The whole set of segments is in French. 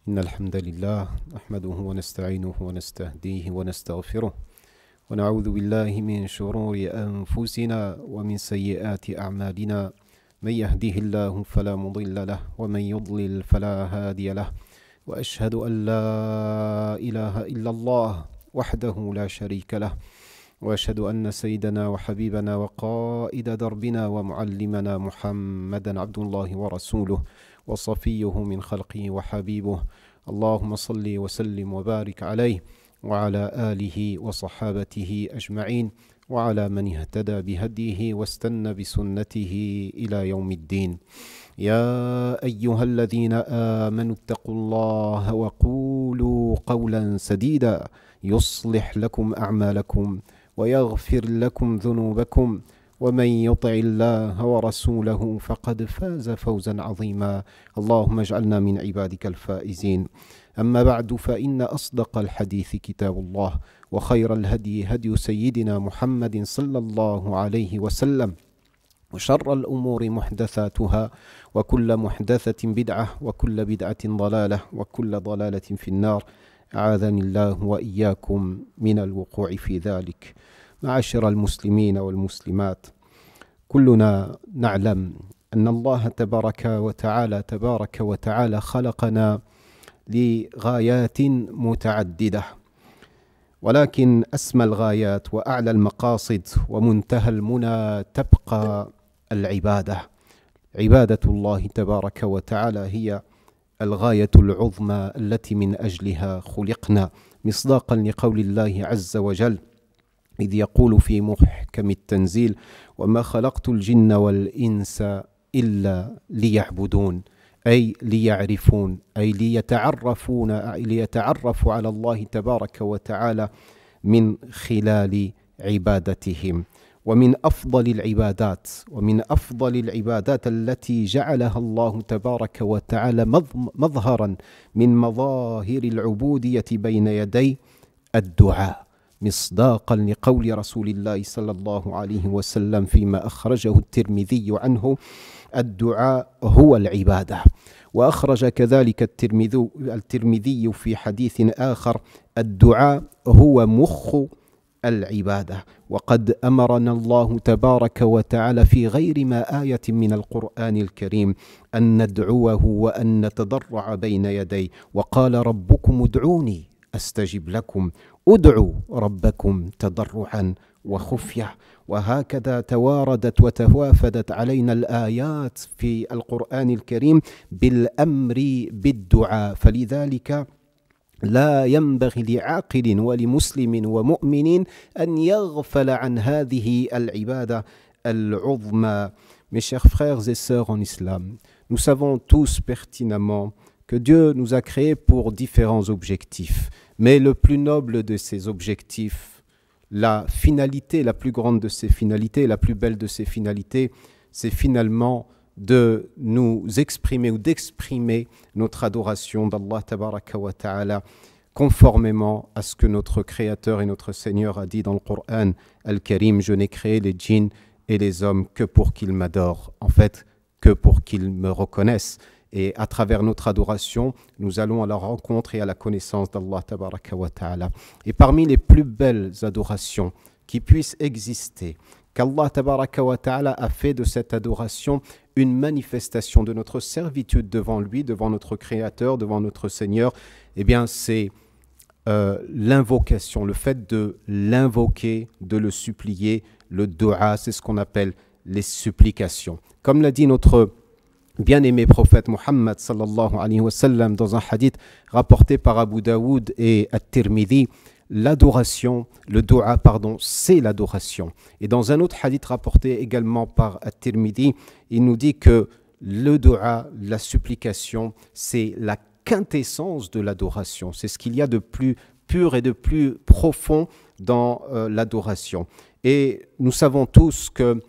إن الحمد لله نحمده ونستعينه ونستهديه ونستغفره ونعوذ بالله من شرور أنفسنا ومن سيئات أعمالنا من يهده الله فلا مضل له ومن يضلل فلا هادي له وأشهد أن لا إله إلا الله وحده لا شريك له وأشهد أن سيدنا وحبيبنا وقائد دربنا ومعلمنا محمدا عبد الله ورسوله وصفيه من خلقه وحبيبه اللهم صل وسلم وبارك عليه وعلى آله وصحابته أجمعين وعلى من اهتدى بهديه واستنى بسنته إلى يوم الدين. يا أيها الذين آمنوا اتقوا الله وقولوا قولا سديدا يصلح لكم أعمالكم ويغفر لكم ذنوبكم ومن يطع الله ورسوله فقد فاز فوزا عظيما. اللهم اجعلنا من عبادك الفائزين. أما بعد فإن أصدق الحديث كتاب الله وخير الهدي هدي سيدنا محمد صلى الله عليه وسلم وشر الأمور محدثاتها وكل محدثة بدعة وكل بدعة ضلالة وكل ضلالة في النار. أعاذني الله وإياكم من الوقوع في ذلك. معاشر المسلمين والمسلمات، كلنا نعلم أن الله تبارك وتعالى خلقنا لغايات متعددة، ولكن أسمى الغايات وأعلى المقاصد ومنتهى المنى تبقى العبادة. عبادة الله تبارك وتعالى هي الغاية العظمى التي من أجلها خلقنا، مصداقا لقول الله عز وجل إذ يقول في محكم التنزيل وما خلقت الجن والإنس إلا ليعبدون، أي ليعرفون، أي ليتعرفوا على الله تبارك وتعالى من خلال عبادتهم. ومن أفضل العبادات التي جعلها الله تبارك وتعالى مظهرا من مظاهر العبودية بين يدي الدعاء، مصداقا لقول رسول الله صلى الله عليه وسلم فيما أخرجه الترمذي عنه: الدعاء هو العبادة. وأخرج كذلك الترمذي في حديث آخر: الدعاء هو مخ العبادة. وقد أمرنا الله تبارك وتعالى في غير ما آية من القرآن الكريم أن ندعوه وأن نتضرع بين يديه، وقال ربكم ادعوني أستجب لكم، ادعوا ربكم تضرعا وخفية. وهكذا تواردت وتوافدت علينا الآيات في القرآن الكريم بالأمر بالدعاء. فلذلك لا ينبغي لعاقل ولمسلم ومؤمن أن يغفل عن هذه العبادة العظمى. Mes chers frères et sœurs en islam, nous savons tous pertinemment que Dieu nous a créés pour différents objectifs. Mais le plus noble de ces objectifs, la finalité, la plus grande de ces finalités, la plus belle de ces finalités, c'est finalement de nous exprimer ou d'exprimer notre adoration d'Allah tabaraka wa ta'ala conformément à ce que notre Créateur et notre Seigneur a dit dans le Coran Al-Karim: je n'ai créé les djinns et les hommes que pour qu'ils m'adorent, en fait que pour qu'ils me reconnaissent. Et à travers notre adoration, nous allons à la rencontre et à la connaissance d'Allah tabaraka wa ta'ala. Et parmi les plus belles adorations qui puissent exister, qu'Allah tabaraka wa ta'ala a fait de cette adoration une manifestation de notre servitude devant lui, devant notre Créateur, devant notre Seigneur, eh bien c'est l'invocation, le fait de l'invoquer, de le supplier. Le dua, c'est ce qu'on appelle les supplications. Comme l'a dit notre bien-aimé prophète Muhammad sallallahu alayhi wa sallam dans un hadith rapporté par Abu Daoud et At-Tirmidhi, l'adoration, le dua, c'est l'adoration. Et dans un autre hadith rapporté également par At-Tirmidhi, il nous dit que le dua, la supplication, c'est la quintessence de l'adoration. C'est ce qu'il y a de plus pur et de plus profond dans l'adoration. Et nous savons tous que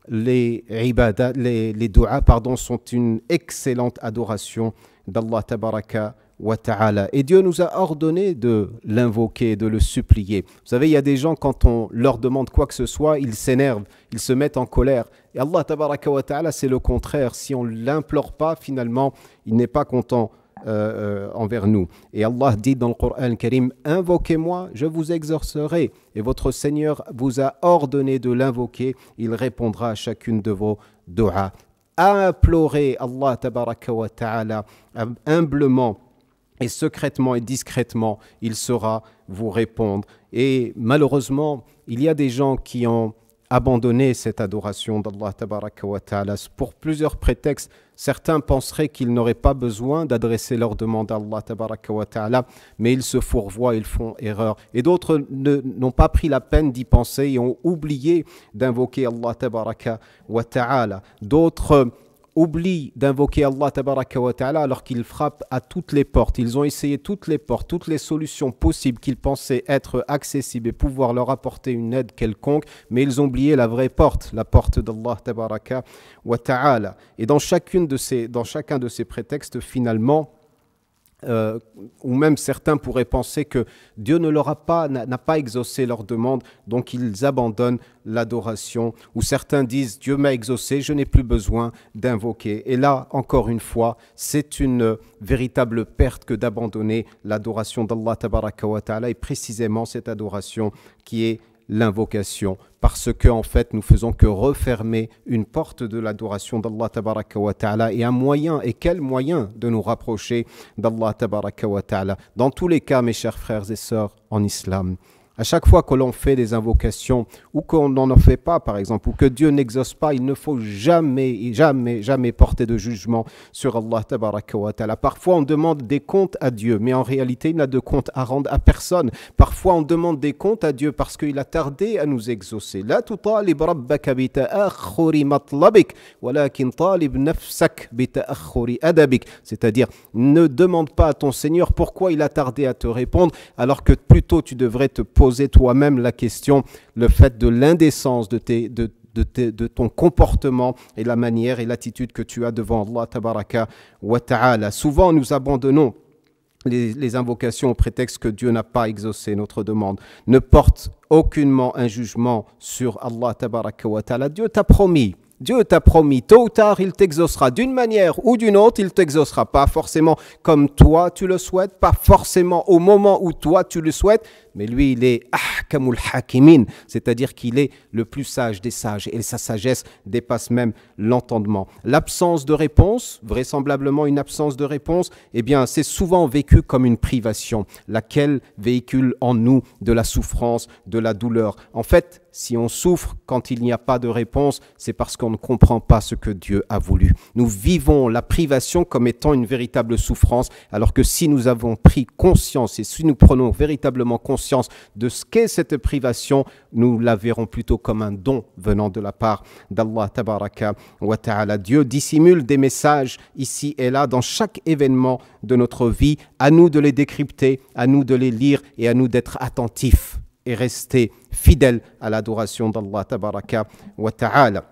les du'as sont une excellente adoration d'Allah tabaraka wa ta'ala. Et Dieu nous a ordonné de l'invoquer, de le supplier. Vous savez, il y a des gens, quand on leur demande quoi que ce soit, ils s'énervent, ils se mettent en colère. Et Allah tabaraka wa ta'ala, c'est le contraire. Si on ne l'implore pas, finalement, il n'est pas content. envers nous. Et Allah dit dans le Coran Karim, invoquez-moi, je vous exaucerai. Et votre Seigneur vous a ordonné de l'invoquer, il répondra à chacune de vos du'as. Implorez Allah tabaraka wa ta'ala humblement et secrètement et discrètement, il saura vous répondre. Et malheureusement, il y a des gens qui ont abandonné cette adoration d'Allah tabaraka wa ta'ala pour plusieurs prétextes. Certains penseraient qu'ils n'auraient pas besoin d'adresser leur demande à Allah tabaraka wa ta'ala, mais ils se fourvoient, ils font erreur. Et d'autres n'ont pas pris la peine d'y penser et ont oublié d'invoquer Allah tabaraka wa ta'ala. D'autres oublient d'invoquer Allah tabaraka wa ta'ala alors qu'ils frappent à toutes les portes. Ils ont essayé toutes les portes, toutes les solutions possibles qu'ils pensaient être accessibles et pouvoir leur apporter une aide quelconque, mais ils ont oublié la vraie porte, la porte d'Allah tabaraka wa ta'ala. Et dans chacun de ces prétextes, finalement, ou même certains pourraient penser que Dieu n'a pas exaucé leur demande, donc ils abandonnent l'adoration, ou certains disent Dieu m'a exaucé, je n'ai plus besoin d'invoquer. Et là, encore une fois, c'est une véritable perte que d'abandonner l'adoration d'Allah tabaraka wa ta'ala, et précisément cette adoration qui est l'invocation, parce que en fait nous faisons que refermer une porte de l'adoration d'Allah tabaraka wa ta'ala, et un moyen, et quel moyen de nous rapprocher d'Allah tabaraka wa ta'ala. Dans tous les cas, mes chers frères et sœurs en islam, à chaque fois que l'on fait des invocations ou qu'on n'en fait pas, par exemple, ou que Dieu n'exauce pas, il ne faut jamais, jamais, jamais porter de jugement sur Allah tabaraka wa ta'ala. Parfois, on demande des comptes à Dieu, mais en réalité, il n'a de compte à rendre à personne. Parfois, on demande des comptes à Dieu parce qu'il a tardé à nous exaucer. La tutalib rabbaka bi ta'akhuri matlabik, walakin talib nafsak bi ta'akhuri adabik. C'est-à-dire, ne demande pas à ton Seigneur pourquoi il a tardé à te répondre, alors que plutôt tu devrais te poser toi-même la question, le fait de l'indécence de ton comportement et la manière et l'attitude que tu as devant Allah tabaraka wa ta'ala. Souvent, nous abandonnons les invocations au prétexte que Dieu n'a pas exaucé notre demande. Ne porte aucunement un jugement sur Allah tabaraka wa ta'ala. Dieu t'a promis, tôt ou tard, il t'exaucera d'une manière ou d'une autre, il t'exaucera. Pas forcément comme toi tu le souhaites, pas forcément au moment où toi tu le souhaites, mais lui, il est ahkamul hakimin, c'est-à-dire qu'il est le plus sage des sages, et sa sagesse dépasse même l'entendement. L'absence de réponse, vraisemblablement une absence de réponse, eh bien, c'est souvent vécu comme une privation, laquelle véhicule en nous de la souffrance, de la douleur. En fait, si on souffre quand il n'y a pas de réponse, c'est parce qu'on ne comprend pas ce que Dieu a voulu. Nous vivons la privation comme étant une véritable souffrance, alors que si nous avons pris conscience et si nous prenons véritablement conscience de ce qu'est cette privation, nous la verrons plutôt comme un don venant de la part d'Allah tabaraka wa ta'ala. Dieu dissimule des messages ici et là dans chaque événement de notre vie. À nous de les décrypter, à nous de les lire et à nous d'être attentifs et rester fidèles à l'adoration d'Allah tabaraka wa ta'ala.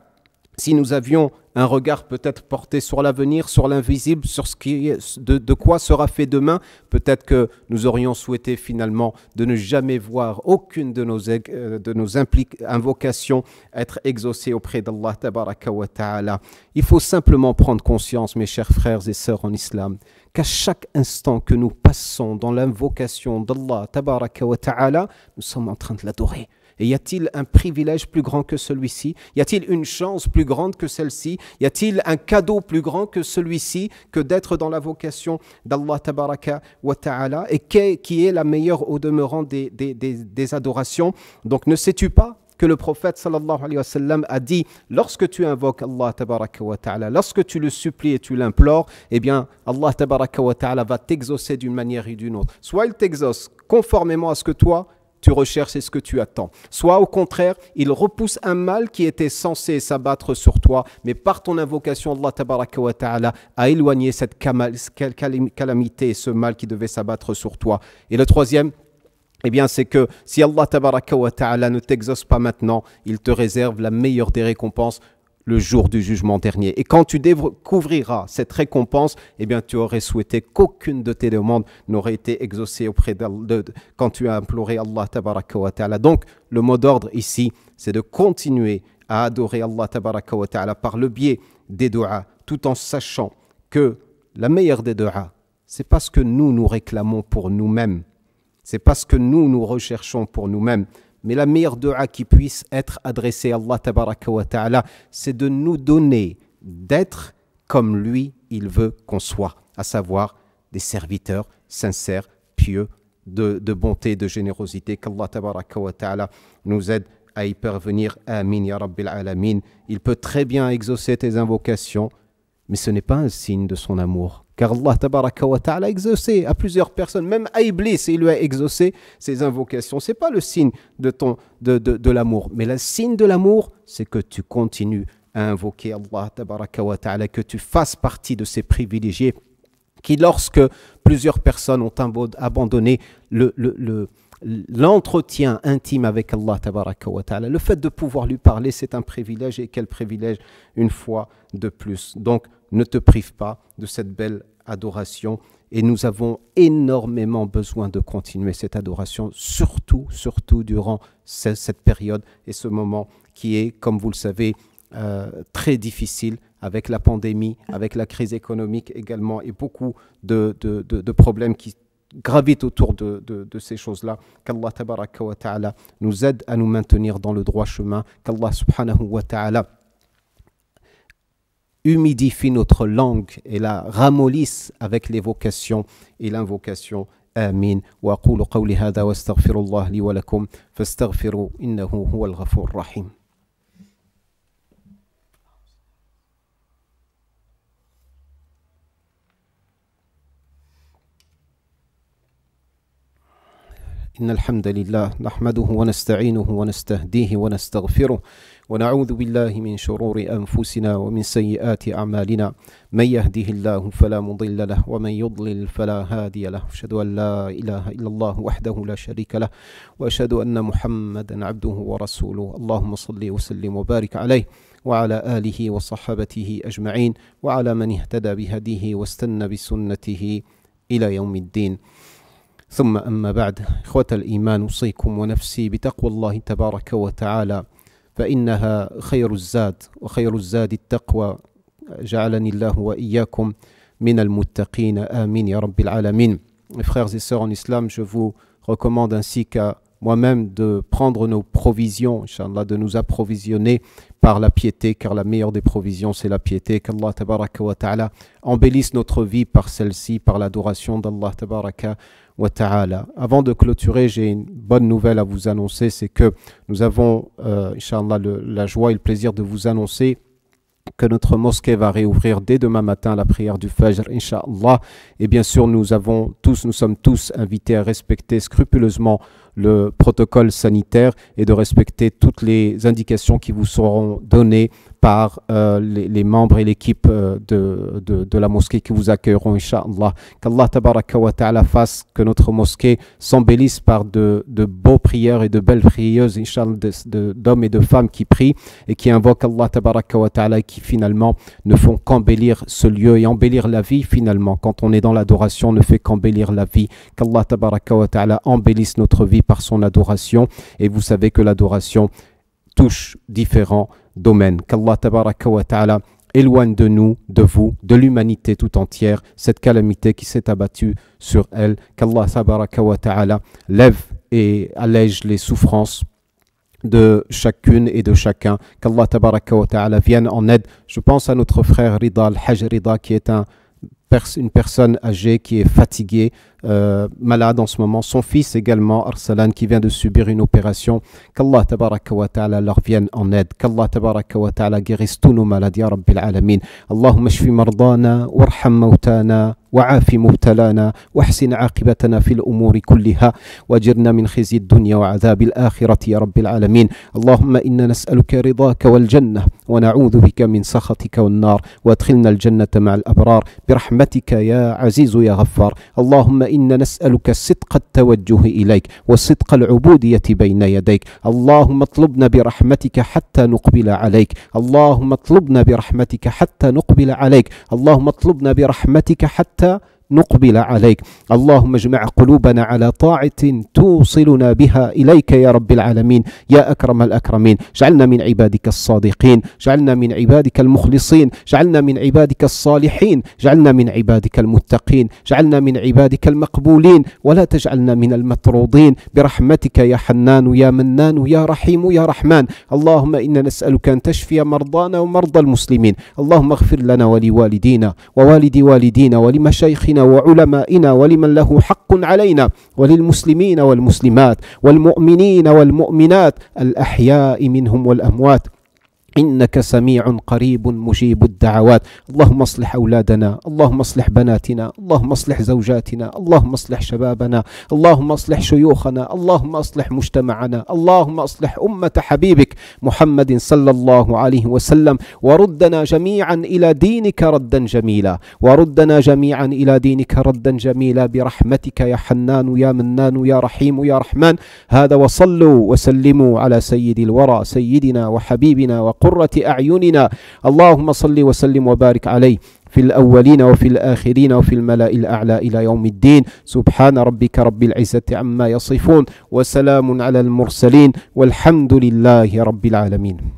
Si nous avions un regard peut-être porté sur l'avenir, sur l'invisible, sur ce qui est, de quoi sera fait demain, peut-être que nous aurions souhaité finalement de ne jamais voir aucune de nos invocations être exaucées auprès d'Allah tabaraka wa ta'ala. Il faut simplement prendre conscience, mes chers frères et sœurs en islam, qu'à chaque instant que nous passons dans l'invocation d'Allah tabaraka wa ta'ala, nous sommes en train de l'adorer. Et y a-t-il un privilège plus grand que celui-ci? Y a-t-il une chance plus grande que celle-ci? Y a-t-il un cadeau plus grand que celui-ci, que d'être dans la vocation d'Allah tabaraka wa ta'ala, et qui est la meilleure au demeurant des adorations? Donc ne sais-tu pas que le prophète sallallahu alayhi wa sallam a dit, lorsque tu invoques Allah tabaraka wa ta'ala, lorsque tu le supplies et tu l'implores, eh bien Allah tabaraka wa ta'ala va t'exaucer d'une manière ou d'une autre. Soit il t'exauce conformément à ce que toi tu recherches et ce que tu attends. Soit au contraire, il repousse un mal qui était censé s'abattre sur toi, mais par ton invocation, Allah tabaraka wa ta'ala a éloigné cette calamité, ce mal qui devait s'abattre sur toi. Et le troisième, eh bien, c'est que si Allah tabaraka wa ta'ala ne t'exauce pas maintenant, il te réserve la meilleure des récompenses le jour du jugement dernier. Et quand tu découvriras cette récompense, eh bien, tu aurais souhaité qu'aucune de tes demandes n'aurait été exaucée auprès quand tu as imploré Allah tabaraka wa ta'ala. Donc, le mot d'ordre ici, c'est de continuer à adorer Allah tabaraka wa ta'ala par le biais des du'as, tout en sachant que la meilleure des du'as, c'est pas ce que nous réclamons pour nous-mêmes. C'est pas ce que nous recherchons pour nous-mêmes. Mais la meilleure dua qui puisse être adressée à Allah tabaraka wa ta'ala, c'est de nous donner d'être comme lui, il veut qu'on soit, à savoir des serviteurs sincères, pieux, de bonté, de générosité. Qu'Allah tabaraka wa ta'ala nous aide à y parvenir. Amin ya rabbil alamin. Il peut très bien exaucer tes invocations, mais ce n'est pas un signe de son amour. Car Allah tabaraka wa ta'ala a exaucé à plusieurs personnes, même à Iblis, il lui a exaucé ses invocations. Ce n'est pas le signe de l'amour. Mais le signe de l'amour, c'est que tu continues à invoquer Allah tabaraka wa ta'ala, que tu fasses partie de ces privilégiés qui, lorsque plusieurs personnes ont abandonné l'entretien intime avec Allah tabaraka wa ta'ala, le fait de pouvoir lui parler, c'est un privilège, et quel privilège une fois de plus. Donc ne te prive pas de cette belle adoration, et nous avons énormément besoin de continuer cette adoration, surtout durant cette période et ce moment qui est, comme vous le savez, très difficile, avec la pandémie, avec la crise économique également, et beaucoup de problèmes qui gravitent autour de ces choses-là. Qu'Allah tabaraka wa ta'ala nous aide à nous maintenir dans le droit chemin, qu'Allah subhanahu wa ta'ala humidifie notre langue et la ramollisse avec l'évocation et l'invocation. Amin. Wa aqulu qawli hadha wa astaghfirullah li wa lakum fastaghfiru innahu huwal ghafur rahim. إن الحمد لله نحمده ونستعينه ونستهديه ونستغفره ونعوذ بالله من شرور أنفسنا ومن سيئات أعمالنا من يهده الله فلا مضل له ومن يضلل فلا هادي له أشهد أن لا إله إلا الله وحده لا شريك له وأشهد أن محمدا عبده ورسوله اللهم صل وسلم وبارك عليه وعلى آله وصحبه أجمعين وعلى من اهتدى بهديه واستنى بسنته إلى يوم الدين. ثم أما بعد، إخوة الإيمان، أوصيكم ونفسي بتقوى الله تبارك وتعالى فإنها خير الزاد وخير الزاد التقوى. جعلني الله وإياكم من المتقين آمين يا رب العالمين. Mes frères et sœurs en islam, je vous recommande ainsi qu'à moi-même de prendre nos provisions, Inch'Allah, de nous approvisionner par la piété, car la meilleure des provisions c'est la piété. Qu'Allah tabaraka wa ta'ala embellisse notre vie par celle-ci, par l'adoration d'Allah tabaraka wa ta'ala. Avant de clôturer, j'ai une bonne nouvelle à vous annoncer, c'est que nous avons, Inch'Allah, la joie et le plaisir de vous annoncer que notre mosquée va réouvrir dès demain matin à la prière du Fajr, Inch'Allah. Et bien sûr, nous sommes tous invités à respecter scrupuleusement le protocole sanitaire et de respecter toutes les indications qui vous seront données par les membres et l'équipe de la mosquée qui vous accueilleront, Inch'Allah. Qu'Allah tabaraka wa ta'ala fasse que notre mosquée s'embellisse par de beaux prières et de belles prieuses, Inch'Allah, d'hommes et de femmes qui prient et qui invoquent Allah tabaraka wa ta'ala, qui finalement ne font qu'embellir ce lieu et embellir la vie finalement. Quand on est dans l'adoration, on ne fait qu'embellir la vie. Qu'Allah tabaraka wa ta'ala embellisse notre vie par son adoration. Et vous savez que l'adoration touche différents domaines. Qu'Allah tabaraka wa ta'ala éloigne de nous, de vous, de l'humanité tout entière, cette calamité qui s'est abattue sur elle. Qu'Allah tabaraka wa ta'ala lève et allège les souffrances de chacune et de chacun. Qu'Allah tabaraka wa ta'ala vienne en aide. Je pense à notre frère Rida, Al-Hajj Rida, qui est une personne âgée qui est fatiguée, malade en ce moment. Son fils également, Arsalan, qui vient de subir une opération. Qu'Allah tabaraka wa ta'ala leur vienne en aide. Qu'Allah tabaraka wa ta'ala guérisse tous nos maladies, ya Rabbil alamin. Allahumma shfi mardana, warham mautana, وعاف مبتلانا واحسن عاقبتنا في الأمور كلها واجرنا من خزي الدنيا وعذاب الآخرة يا رب العالمين. اللهم إنا نسألك رضاك والجنة ونعوذ بك من سخطك والنار وادخلنا الجنة مع الأبرار برحمتك يا عزيز يا غفار. اللهم إنا نسألك صدق التوجه إليك وصدق العبودية بين يديك. اللهم اطلبنا برحمتك حتى نقبل عليك. اللهم اطلبنا برحمتك حتى نقبل عليك. اللهم اطلبنا برحمتك حتى نقبل عليك. اللهم اجمع قلوبنا على طاعة توصلنا بها إليك يا رب العالمين يا أكرم الأكرمين. جعلنا من عبادك الصادقين، جعلنا من عبادك المخلصين، جعلنا من عبادك الصالحين، جعلنا من عبادك المتقين، جعلنا من عبادك المقبولين، ولا تجعلنا من المطرودين برحمتك يا حنان يا منان يا رحيم يا رحمن. اللهم إنا نسألك أن تشفي مرضانا ومرضى المسلمين. اللهم اغفر لنا ولوالدينا ووالد والدينا ولمشايخنا وعلمائنا ولمن له حق علينا، وللمسلمين والمسلمات والمؤمنين والمؤمنات الأحياء منهم والأموات، إنك سميع قريب مجيب الدعوات. اللهم اصلح أولادنا، اللهم اصلح بناتنا، اللهم اصلح زوجاتنا، اللهم اصلح شبابنا، اللهم اصلح شيوخنا، اللهم اصلح مجتمعنا، اللهم اصلح أمة حبيبك محمد صلى الله عليه وسلم، وردنا جميعا إلى دينك ردا جميلا، وردنا جميعا إلى دينك ردا جميلا برحمتك يا حنان يا منان يا رحيم يا رحمن. هذا وصلوا وسلموا على سيد الورى سيدنا وحبيبنا وقرة أعيننا. اللهم صل وسلم وبارك عليه في الأولين وفي الآخرين وفي الملأ الأعلى إلى يوم الدين. سبحان ربك رب العزة عما يصفون، وسلام على المرسلين، والحمد لله رب العالمين.